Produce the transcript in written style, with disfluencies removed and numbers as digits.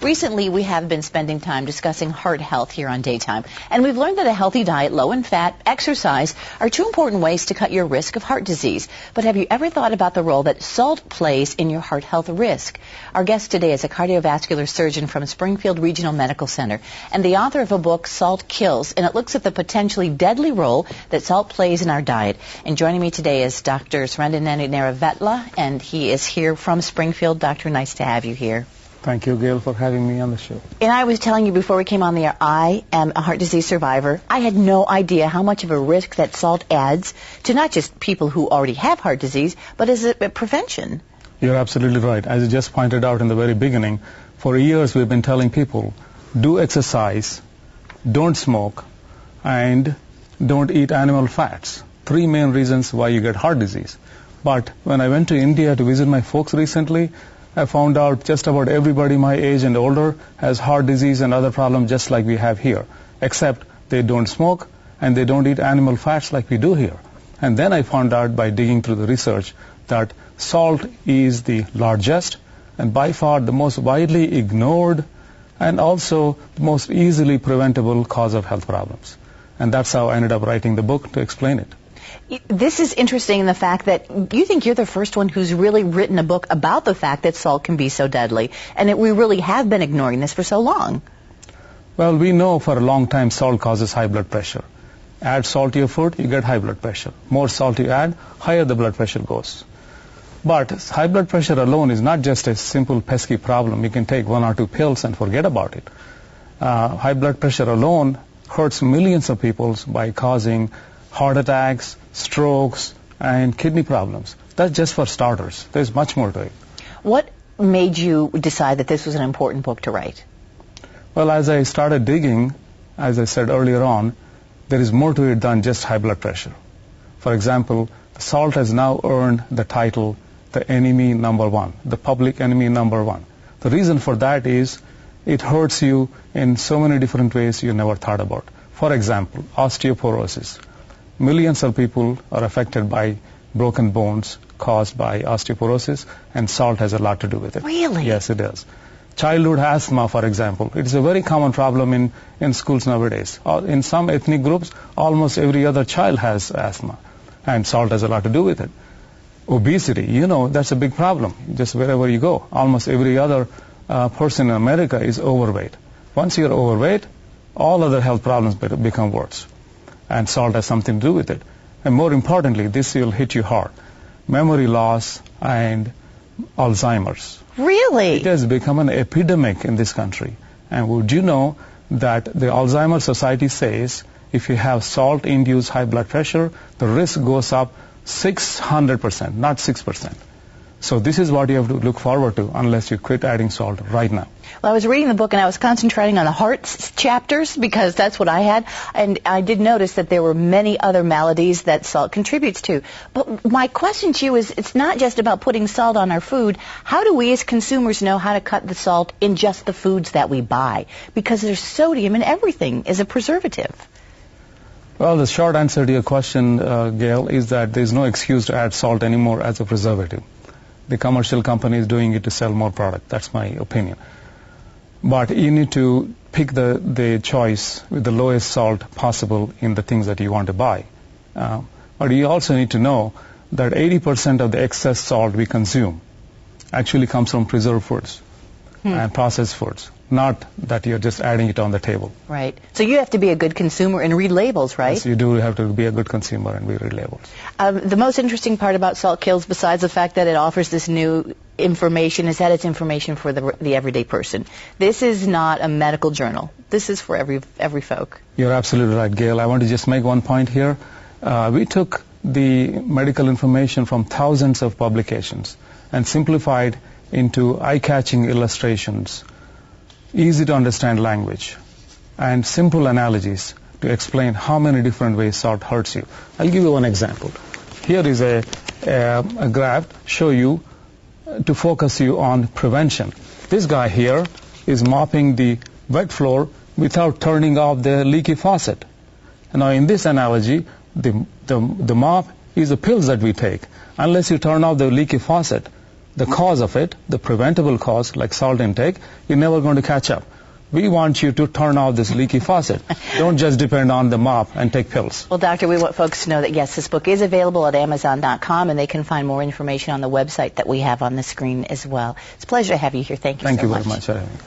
Recently, we have been spending time discussing heart health here on Daytime, and we've learned that a healthy diet, low in fat, exercise are two important ways to cut your risk of heart disease. But have you ever thought about the role that salt plays in your heart health risk? Our guest today is a cardiovascular surgeon from Springfield Regional Medical Center and the author of a book, Salt Kills, and it looks at the potentially deadly role that salt plays in our diet. And joining me today is Dr. Sreenath Neravetla, and he is here from Springfield. Doctor, nice to have you here. Thank you, Gail, for having me on the show. And I was telling you before we came on the air, I am a heart disease survivor. I had no idea how much of a risk that salt adds to not just people who already have heart disease, but as a prevention. You're absolutely right. As you just pointed out in the very beginning, for years we've been telling people, do exercise, don't smoke, and don't eat animal fats. Three main reasons why you get heart disease. But when I went to India to visit my folks recently, I found out just about everybody my age and older has heart disease and other problems just like we have here, except they don't smoke and they don't eat animal fats like we do here. And then I found out by digging through the research that salt is the largest and by far the most widely ignored and also the most easily preventable cause of health problems. And that's how I ended up writing the book to explain it. This is interesting in the fact that you think you're the first one who's really written a book about the fact that salt can be so deadly, and that we really have been ignoring this for so long. Well, we know for a long time salt causes high blood pressure. Add salt to your food, you get high blood pressure. More salt you add, higher the blood pressure goes. But high blood pressure alone is not just a simple pesky problem. You can take one or two pills and forget about it. High blood pressure alone hurts millions of people by causing heart attacks, strokes, and kidney problems. That's just for starters. There's much more to it. What made you decide that this was an important book to write? Well, as I started digging, as I said earlier on, there is more to it than just high blood pressure. For example, salt has now earned the title, the enemy number one, the public enemy number one. The reason for that is it hurts you in so many different ways you never thought about. For example, osteoporosis. Millions of people are affected by broken bones caused by osteoporosis, and salt has a lot to do with it. Really? Yes, it does. Childhood asthma, for example. It is a very common problem in schools nowadays. In some ethnic groups, almost every other child has asthma, and salt has a lot to do with it. Obesity, that's a big problem. Just wherever you go, almost every other person in America is overweight. Once you're overweight, all other health problems become worse. And salt has something to do with it. And more importantly, this will hit you hard. Memory loss and Alzheimer's. Really? It has become an epidemic in this country. And would you know that the Alzheimer's Society says if you have salt-induced high blood pressure, the risk goes up 600%, not 6%. So this is what you have to look forward to unless you quit adding salt right now. Well, I was reading the book and I was concentrating on the heart chapters because that's what I had. And I did notice that there were many other maladies that salt contributes to. But my question to you is, it's not just about putting salt on our food. How do we as consumers know how to cut the salt in just the foods that we buy? Because there's sodium in everything as a preservative. Well, the short answer to your question, Gail, is that there's no excuse to add salt anymore as a preservative. The commercial company is doing it to sell more product. That's my opinion. But you need to pick the choice with the lowest salt possible in the things that you want to buy. But you also need to know that 80% of the excess salt we consume actually comes from preserved foods and processed foods, not that you're just adding it on the table. Right. So you have to be a good consumer and read labels, right? Yes, you do have to be a good consumer and read labels. The most interesting part about Salt Kills, besides the fact that it offers this new information, is that it's information for the everyday person. This is not a medical journal. This is for every folk. You're absolutely right, Gail. I want to just make one point here. We took the medical information from thousands of publications and simplified into eye-catching illustrations, easy to understand language, and simple analogies to explain how many different ways salt hurts you. I'll give you one example. Here is a graph show you to focus you on prevention. This guy here is mopping the wet floor without turning off the leaky faucet. Now in this analogy, the mop is the pills that we take. Unless you turn off the leaky faucet, the cause of it, the preventable cause, like salt intake, you're never going to catch up. We want you to turn off this leaky faucet. Don't just depend on the mop and take pills. Well, Doctor, we want folks to know that, yes, this book is available at Amazon.com, and they can find more information on the website that we have on the screen as well. It's a pleasure to have you here. Thank you so much. Thank you very much for having me.